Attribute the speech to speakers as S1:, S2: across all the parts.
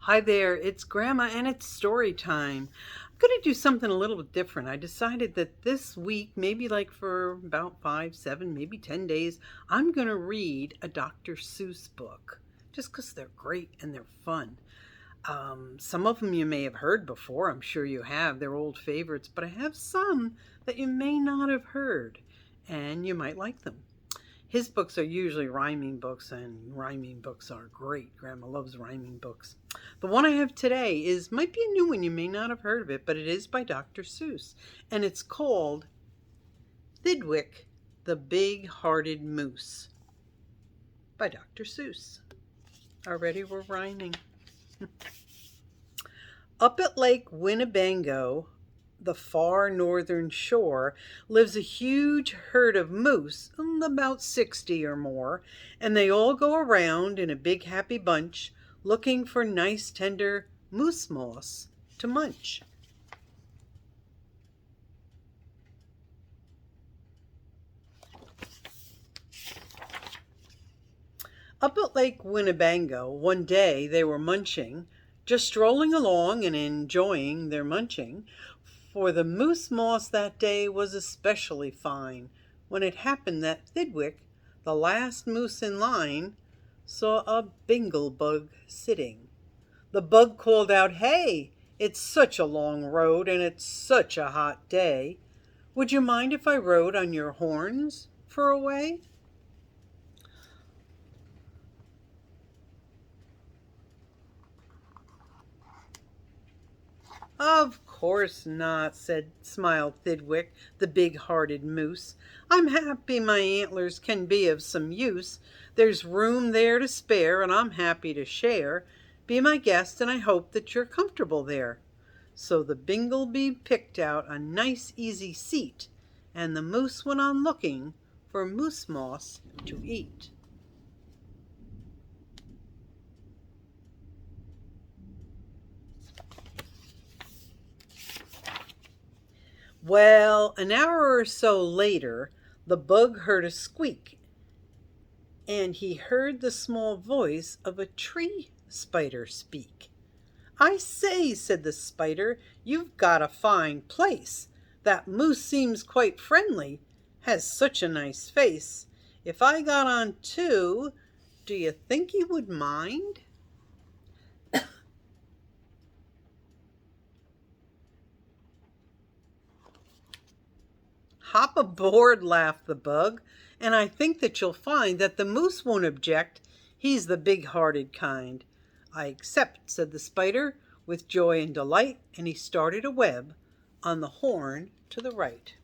S1: Hi there, it's Grandma and it's story time. I'm going to do something a little bit different. I decided that this week, maybe like for about 5, 7, maybe 10 days, I'm going to read a Dr. Seuss book just because they're great and they're fun. Some of them you may have heard before, I'm sure you have. They're old favorites, but I have some that you may not have heard and you might like them. His books are usually rhyming books, and rhyming books are great. Grandma loves rhyming books. The one I have today might be a new one. You may not have heard of it, but it is by Dr. Seuss, and it's called Thidwick, the Big-Hearted Moose by Dr. Seuss. Already we're rhyming. Up at Lake Winnebago, the far northern shore, lives a huge herd of moose, about 60 or more, and they all go around in a big happy bunch looking for nice tender moose moss to munch. Up at Lake Winnebago, one day they were munching, just strolling along and enjoying their munching, for the moose moss that day was especially fine, when it happened that Thidwick, the last moose in line, saw a bingle bug sitting. The bug called out, "Hey, it's such a long road and it's such a hot day. Would you mind if I rode on your horns for a way?" "Of course not," smiled Thidwick, the big-hearted moose. "I'm happy my antlers can be of some use. There's room there to spare, and I'm happy to share. Be my guest, and I hope that you're comfortable there." So the Binglebee picked out a nice easy seat, and the moose went on looking for moose moss to eat. Well, an hour or so later, the bug heard a squeak, and he heard the small voice of a tree spider speak. "I say," said the spider, "you've got a fine place. That moose seems quite friendly, has such a nice face. If I got on too, do you think he would mind?" "Hop aboard," laughed the bug, "and I think that you'll find that the moose won't object. He's the big-hearted kind." "I accept," said the spider, with joy and delight, and he started a web on the horn to the right.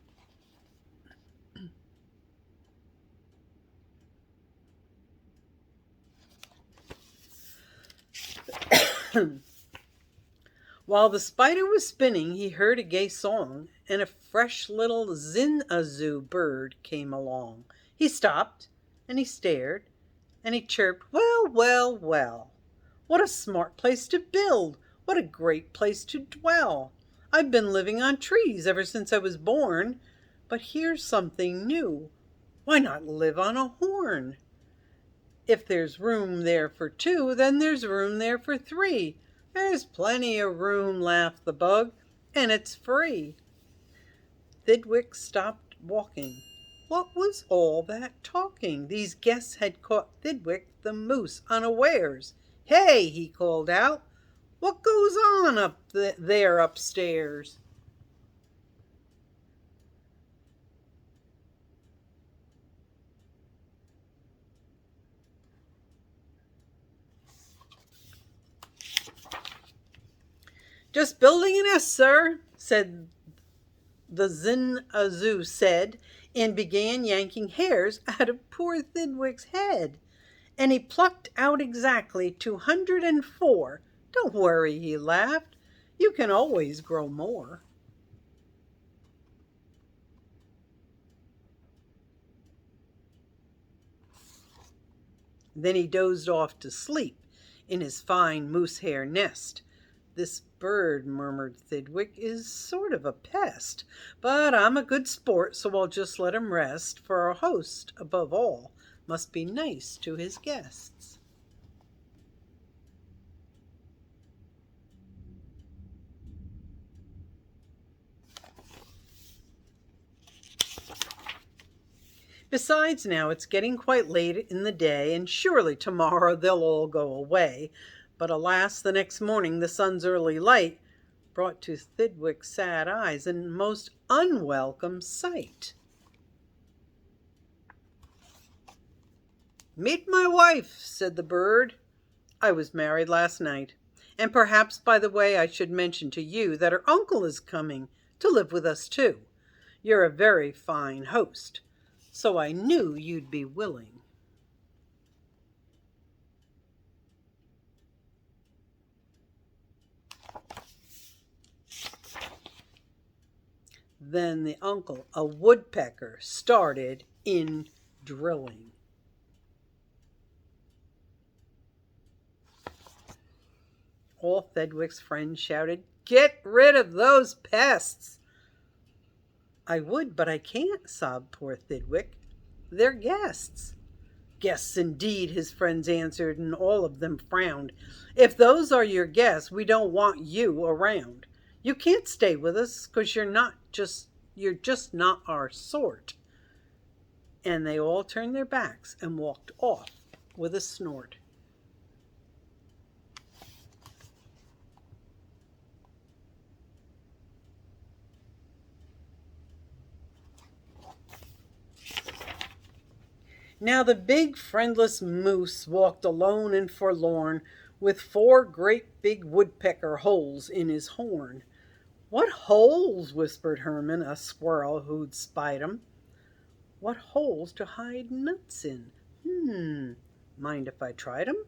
S1: While the spider was spinning, he heard a gay song, and a fresh little zin-a-zoo bird came along. He stopped, and he stared, and he chirped, "Well, well, well! What a smart place to build! What a great place to dwell! I've been living on trees ever since I was born, but here's something new. Why not live on a horn? If there's room there for two, then there's room there for three. There's plenty of room," laughed the bug, "and it's free." Thidwick stopped walking. What was all that talking? These guests had caught Thidwick the moose unawares. "Hey!" he called out, "what goes on there upstairs?" "Just building a nest, sir," said the Zin-a-Zoo said, and began yanking hairs out of poor Thidwick's head. And he plucked out exactly 204. "Don't worry," he laughed, "you can always grow more." Then he dozed off to sleep in his fine moose hair nest. "This bird," murmured Thidwick, "is sort of a pest, but I'm a good sport, so I'll just let him rest, for our host, above all, must be nice to his guests." Besides, now it's getting quite late in the day, and surely tomorrow they'll all go away. But alas, the next morning the sun's early light brought to Thidwick's sad eyes a most unwelcome sight. "Meet my wife," said the bird. "I was married last night. And perhaps, by the way, I should mention to you that her uncle is coming to live with us too. You're a very fine host, so I knew you'd be willing." Then the uncle, a woodpecker, started in drilling. All Thedwick's friends shouted, "Get rid of those pests!" "I would, but I can't," sobbed poor Thidwick. "They're guests." "Guests indeed," his friends answered, and all of them frowned. "If those are your guests, we don't want you around. You can't stay with us, 'cause you're just not our sort." And they all turned their backs and walked off with a snort. Now the big friendless moose walked alone and forlorn, with 4 great big woodpecker holes in his horn. "What holes?" whispered Herman, a squirrel who'd spied him. "What holes to hide nuts in? Mind if I tried 'em?"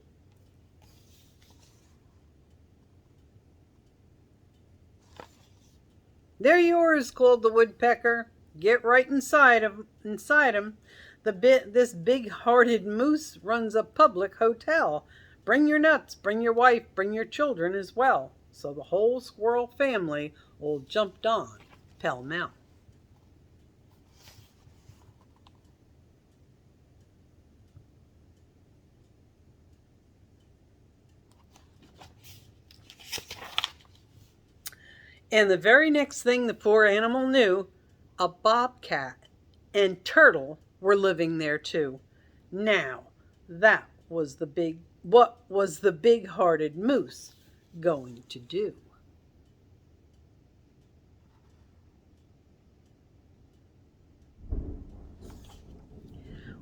S1: "They're yours," called the woodpecker. "Get right inside 'em. This big-hearted moose runs a public hotel. Bring your nuts, bring your wife, bring your children as well." So the whole squirrel family all jumped on pell-mell. And the very next thing the poor animal knew, a bobcat and turtle were living there too. Now, what was the big-hearted moose going to do?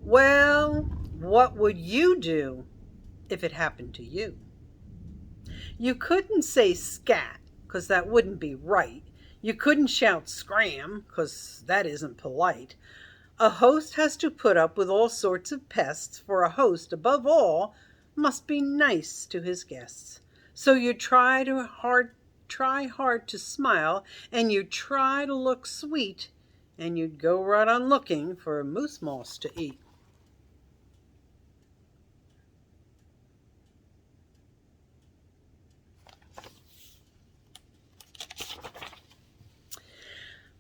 S1: Well, what would you do if it happened to you? You couldn't say scat, 'cause that wouldn't be right. You couldn't shout scram, 'cause that isn't polite. A host has to put up with all sorts of pests, for a host, above all, must be nice to his guests. So you try hard to smile, and you try to look sweet, and you'd go right on looking for moose moss to eat.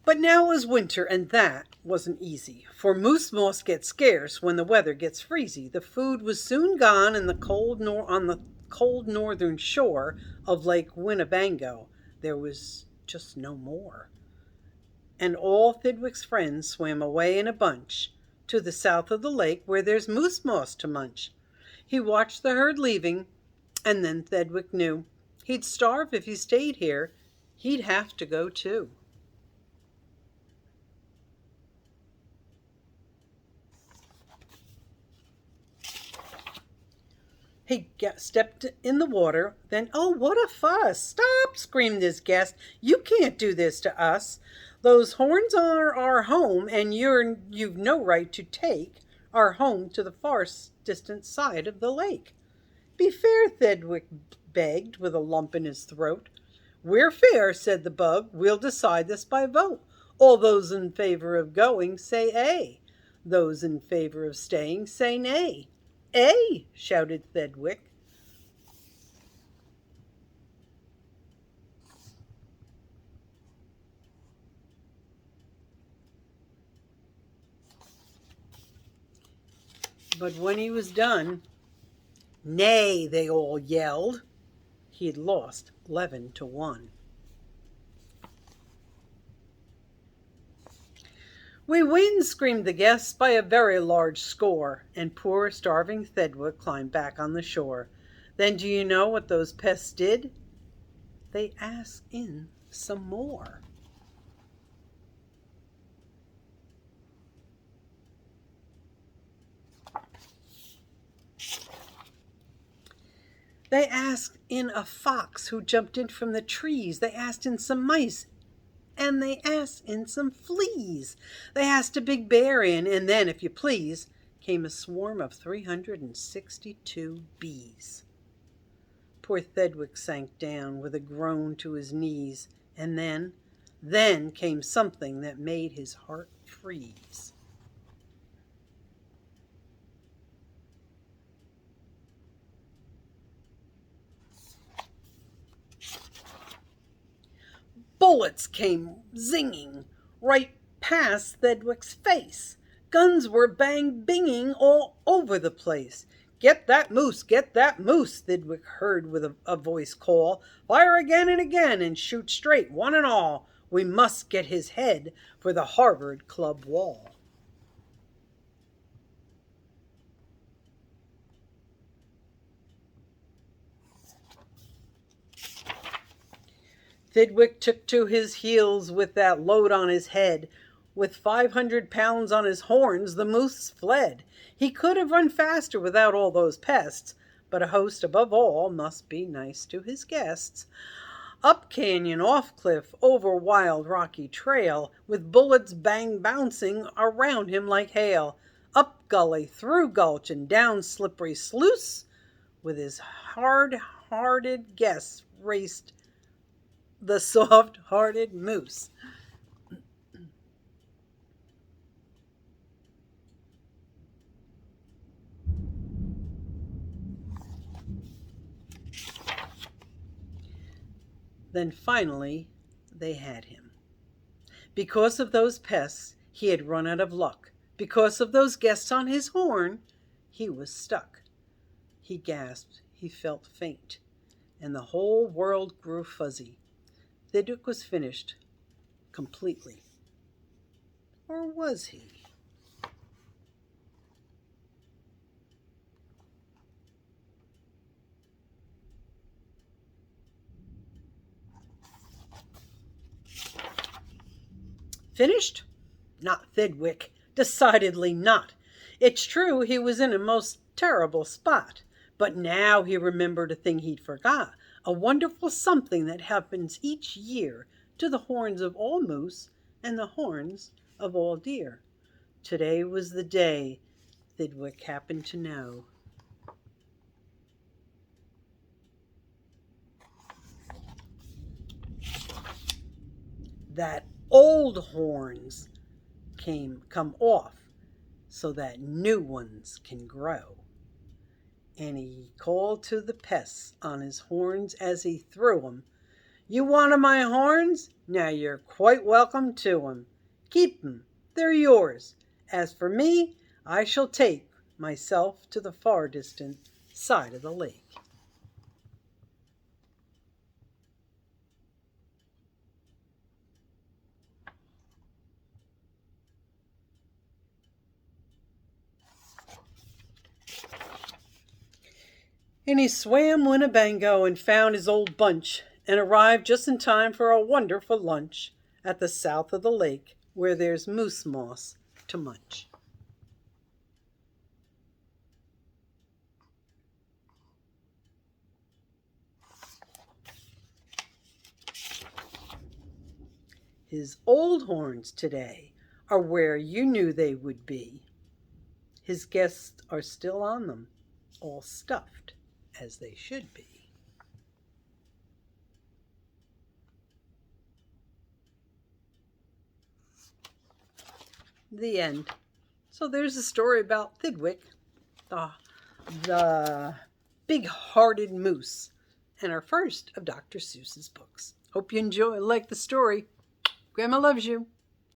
S1: But now it was winter, and that wasn't easy, for moose moss gets scarce when the weather gets freezy. The food was soon gone on the cold northern shore of Lake Winnebago. There was just no more. And all Thidwick's friends swam away in a bunch to the south of the lake, where there's moose moss to munch. He watched the herd leaving, and then Thidwick knew he'd starve if he stayed here. He'd have to go too. He stepped in the water, then, "Oh, what a fuss! Stop!" screamed his guest. "You can't do this to us. Those horns are our home, and you've no right to take our home to the far distant side of the lake." "Be fair," Thidwick begged, with a lump in his throat. "We're fair," said the bug. "We'll decide this by vote. All those in favor of going say A. Those in favor of staying say nay." "A!" shouted Thidwick. But when he was done, "Nay!" they all yelled. He had lost 11-1. "We win!" screamed the guests, "by a very large score," and poor starving Thedwick climbed back on the shore. Then do you know what those pests did? They asked in some more. They asked in a fox who jumped in from the trees. They asked in some mice, and they asked in some fleas. They asked a big bear in, and then, if you please, came a swarm of 362 bees. Poor Thedwick sank down with a groan to his knees, and then came something that made his heart freeze. Bullets came zinging right past Thedwick's face. Guns were bang-binging all over the place. "Get that moose! Get that moose!" Thedwick heard with a voice call. "Fire again and again, and shoot straight, one and all. We must get his head for the Harvard Club wall." Thedwick took to his heels with that load on his head. With 500 pounds on his horns, the moose fled. He could have run faster without all those pests, but a host above all must be nice to his guests. Up canyon, off cliff, over wild rocky trail, with bullets bang bouncing around him like hail. Up gully, through gulch, and down slippery sluice, with his hard-hearted guests raced the soft-hearted moose. Then finally they had him. Because of those pests, he had run out of luck. Because of those guests on his horn, he was stuck. He gasped, he felt faint, and the whole world grew fuzzy. Thedwick was finished completely. Or was he? Finished? Not Thedwick. Decidedly not. It's true he was in a most terrible spot, but now he remembered a thing he'd forgot, a wonderful something that happens each year to the horns of all moose and the horns of all deer. Today was the day, Thedwick happened to know. That old horns come off so that new ones can grow. And he called to the pests on his horns as he threw 'em. "You want 'em, my horns? Now you're quite welcome to 'em. Keep 'em, they're yours. As for me, I shall take myself to the far distant side of the lake." And he swam Winnebago and found his old bunch, and arrived just in time for a wonderful lunch at the south of the lake, where there's moose moss to munch. His old horns today are where you knew they would be. His guests are still on them, all stuffed as they should be. The end. So there's a story about Thedwick, the big-hearted moose, and our first of Dr. Seuss's books. Hope you like the story. Grandma loves you.